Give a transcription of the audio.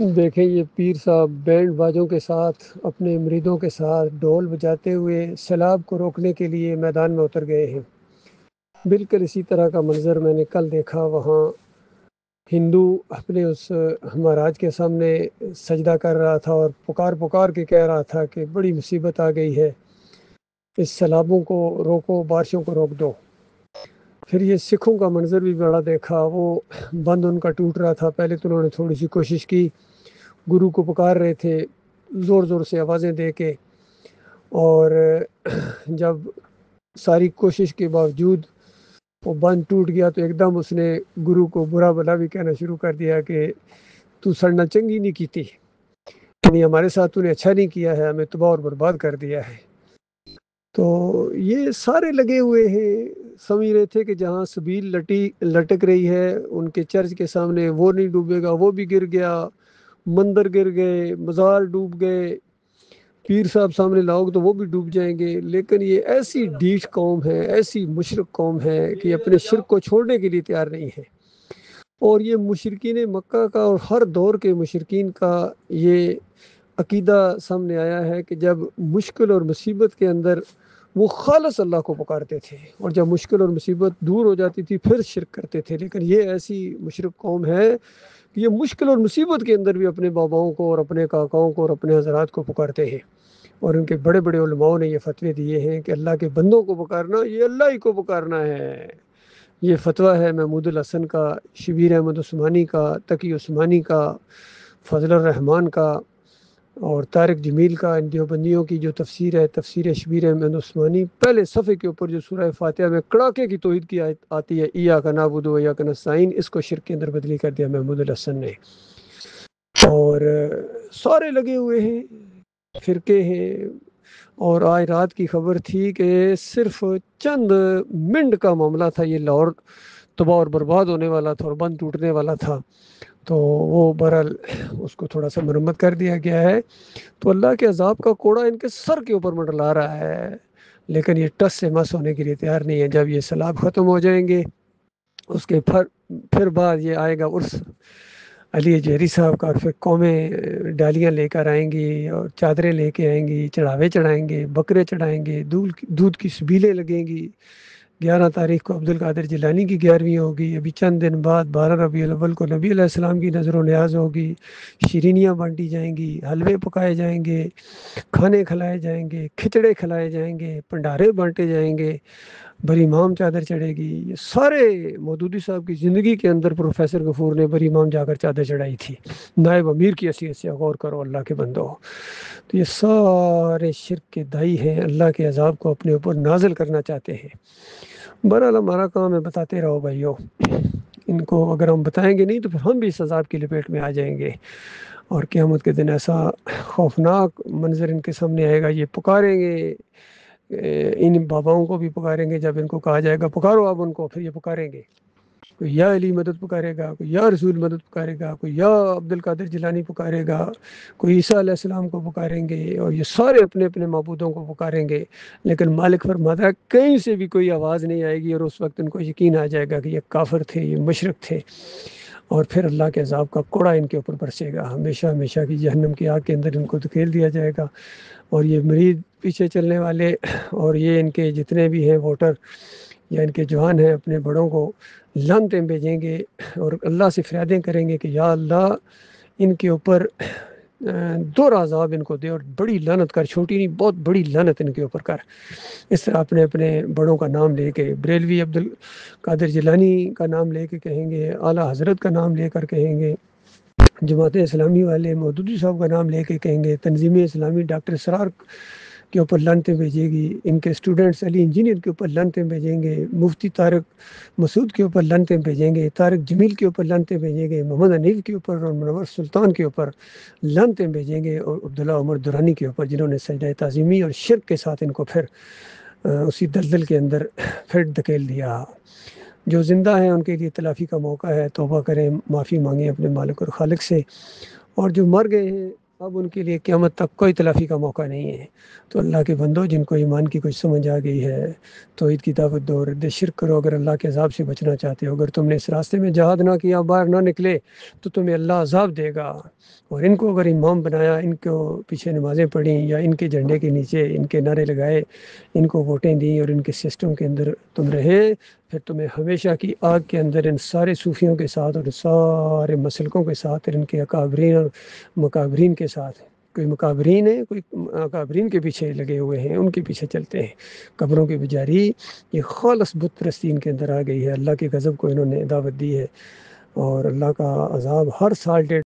دیکھیں یہ پیر صاحب بینڈ باجوں کے ساتھ اپنے مریدوں کے ساتھ ڈھول بجاتے ہوئے سیلاب کو روکنے کے لیے میدان میں اتر گئے ہیں۔ بالکل اسی طرح کا منظر میں نے کل دیکھا، وہاں ہندو اپنے اس مہاراج کے سامنے سجدہ کر رہا تھا اور پکار پکار کے کہہ رہا تھا کہ بڑی مصیبت آ گئی ہے، اس سیلابوں کو روکو، بارشوں کو روک دو۔ پھر یہ سکھوں کا منظر بھی بڑا دیکھا، وہ بند ان کا ٹوٹ رہا تھا۔ پہلے تو انہوں نے تھوڑی سی کوشش کی، گرو کو پکار رہے تھے زور زور سے آوازیں دے کے، اور جب ساری کوشش کے باوجود وہ بند ٹوٹ گیا تو ایک دم اس نے گرو کو برا بھلا بھی کہنا شروع کر دیا کہ تو سڑنا چنگی نہیں کی تھی، یعنی ہمارے ساتھ تو نے اچھا نہیں کیا ہے، ہمیں تباہ اور برباد کر دیا ہے۔ تو یہ سارے لگے ہوئے ہیں، سمجھ رہے تھے کہ جہاں سبیل لٹک رہی ہے ان کے چرچ کے سامنے وہ نہیں ڈوبے گا، وہ بھی گر گیا، مندر گر گئے، مزار ڈوب گئے، پیر صاحب سامنے لاؤ گے تو وہ بھی ڈوب جائیں گے۔ لیکن یہ ایسی ڈھیٹ قوم ہے، ایسی مشرک قوم ہے کہ یہ اپنے شرک کو چھوڑنے کے لیے تیار نہیں ہے۔ اور یہ مشرکین مکہ کا اور ہر دور کے مشرکین کا یہ عقیدہ سامنے آیا ہے کہ جب مشکل اور مصیبت کے اندر وہ خالص اللہ کو پکارتے تھے، اور جب مشکل اور مصیبت دور ہو جاتی تھی پھر شرک کرتے تھے۔ لیکن یہ ایسی مشرک قوم ہے کہ یہ مشکل اور مصیبت کے اندر بھی اپنے باباؤں کو اور اپنے کاکاؤں کو اور اپنے حضرات کو پکارتے ہیں۔ اور ان کے بڑے بڑے علماؤں نے یہ فتوے دیے ہیں کہ اللہ کے بندوں کو پکارنا یہ اللہ ہی کو پکارنا ہے۔ یہ فتویٰ ہے محمود الحسن کا، شبیر احمد عثمانی کا، تقی عثمانی کا، فضل الرحمان کا اور طارق جمیل کا۔ ان دیوبندیوں کی جو تفسیر ہے، تفسیر شبیر احمد عثمانی، پہلے صفحے کے اوپر جو سورہ فاتحہ میں کڑاکے کی توحید کی آیت آتی ہے، ایاک نعبد و ایاک نستعین، اس کو شرک کے اندر بدلی کر دیا محمود الحسن نے۔ اور سارے لگے ہوئے ہیں، فرقے ہیں۔ اور آج رات کی خبر تھی کہ صرف چند منٹ کا معاملہ تھا، یہ لاہور تباہ اور برباد ہونے والا تھا اور بند ٹوٹنے والا تھا، تو وہ بہرحال اس کو تھوڑا سا مرمت کر دیا گیا ہے۔ تو اللہ کے عذاب کا کوڑا ان کے سر کے اوپر منڈلا رہا ہے، لیکن یہ ٹس سے مس ہونے کے لیے تیار نہیں ہے۔ جب یہ سیلاب ختم ہو جائیں گے، اس کے پھر بعد یہ آئے گا عرس علی جہری صاحب کا، اور پھر قومیں ڈالیاں لے کر آئیں گی اور چادریں لے کے آئیں گی، چڑھاوے چڑھائیں گے، بکرے چڑھائیں گے، دودھ کی سبیلیں لگیں گی۔ 11 تاریخ کو عبد القادر جیلانی کی 11ویں ہوگی، ابھی چند دن بعد 12 ربیع الاول کو نبی علیہ السلام کی نظر و نیاز ہوگی، شیرینیاں بانٹی جائیں گی، حلوے پکائے جائیں گے، کھانے کھلائے جائیں گے، کھچڑے کھلائے جائیں گے، بھنڈارے بانٹے جائیں گے، بری امام چادر چڑھے گی۔ یہ سارے مودودی صاحب کی زندگی کے اندر پروفیسر غفور نے بری امام جا کر چادر چڑھائی تھی، نائب امیر کی حیثیت سے۔ غور کرو اللہ کے بندو، تو یہ سارے شرک کے دائی ہیں، اللہ کے عذاب کو اپنے اوپر نازل کرنا چاہتے ہیں۔ بہرحال ہمارا کام ہے بتاتے رہو بھائیو، ان کو اگر ہم بتائیں گے نہیں تو پھر ہم بھی اس عذاب کی لپیٹ میں آ جائیں گے، اور قیامت کے دن ایسا خوفناک منظر ان کے سامنے آئے گا۔ یہ پکاریں گے، ان باباؤں کو بھی پکاریں گے، جب ان کو کہا جائے گا پکارو اب ان کو، پھر یہ پکاریں گے۔ کوئی یا علی مدد پکارے گا، کوئی یا رسول مدد پکارے گا، کوئی یا عبد القادر جیلانی پکارے گا، کوئی عیسیٰ علیہ السلام کو پکاریں گے، اور یہ سارے اپنے اپنے معبودوں کو پکاریں گے۔ لیکن مالک فرماتا ہے کہیں سے بھی کوئی آواز نہیں آئے گی، اور اس وقت ان کو یقین آ جائے گا کہ یہ کافر تھے، یہ مشرک تھے، اور پھر اللہ کے عذاب کا کوڑا ان کے اوپر برسے گا، ہمیشہ ہمیشہ کی جہنم کی آگ کے اندر ان کو دھکیل دیا جائے گا۔ اور یہ مرید پیچھے چلنے والے اور یہ ان کے جتنے بھی ہیں ووٹر یا ان کے جوان ہیں، اپنے بڑوں کو لعنتیں بھیجیں گے اور اللہ سے فریادیں کریں گے کہ یا اللہ ان کے اوپر دوہرا عذاب ان کو دے، اور بڑی لعنت کر، چھوٹی نہیں بہت بڑی لعنت ان کے اوپر کر۔ اس طرح اپنے اپنے بڑوں کا نام لے کے، بریلوی عبد القادر جیلانی کا نام لے کے کہیں گے، اعلیٰ حضرت کا نام لے کر کہیں گے، جماعت اسلامی والے مودودی صاحب کا نام لے کے کہیں گے، تنظیم اسلامی ڈاکٹر اسرار کے اوپر لعنتیں بھیجے گی، ان کے اسٹوڈنٹس علی انجینئر کے اوپر لعنتیں بھیجیں گے، مفتی طارق مسعود کے اوپر لعنتیں بھیجیں گے، طارق جمیل کے اوپر لعنتیں بھیجیں گے، محمد حنیف کے اوپر اور منور سلطان کے اوپر لعنتیں بھیجیں گے، اور عبداللہ عمر دورانی کے اوپر، جنہوں نے سجدہ تعظیمی اور شرک کے ساتھ ان کو پھر اسی دلدل کے اندر پھر دھکیل دیا۔ جو زندہ ہیں ان کے لیے تلافی کا موقع ہے، توبہ کریں، معافی مانگیں اپنے مالک اور خالق سے، اور جو مر گئے ہیں اب ان کے لیے قیامت تک کوئی تلافی کا موقع نہیں ہے۔ تو اللہ کے بندو، جن کو ایمان کی کچھ سمجھ آ گئی ہے، توحید کی دعوت دو، رد شرک کرو۔ اگر اللہ کے عذاب سے بچنا چاہتے ہو، اگر تم نے اس راستے میں جہاد نہ کیا، باہر نہ نکلے، تو تمہیں اللہ عذاب دے گا۔ اور ان کو اگر امام بنایا، ان کو پیچھے نمازیں پڑھیں، یا ان کے جھنڈے کے نیچے ان کے نعرے لگائے، ان کو ووٹیں دیں، اور ان کے سسٹم کے اندر تم رہے، پھر تمہیں ہمیشہ کی آگ کے اندر ان سارے صوفیوں کے ساتھ اور سارے مسلکوں کے ساتھ اور ان کے اکابرین اور مکابرین کے ساتھ، کوئی مکابرین ہیں، کوئی اکابرین کے پیچھے لگے ہوئے ہیں، ان کے پیچھے چلتے ہیں قبروں کے پجاری۔ یہ خالص بت پرستی ان کے اندر آ گئی ہے۔ اللہ کے غضب کو انہوں نے دعوت دی ہے، اور اللہ کا عذاب ہر سال 1.5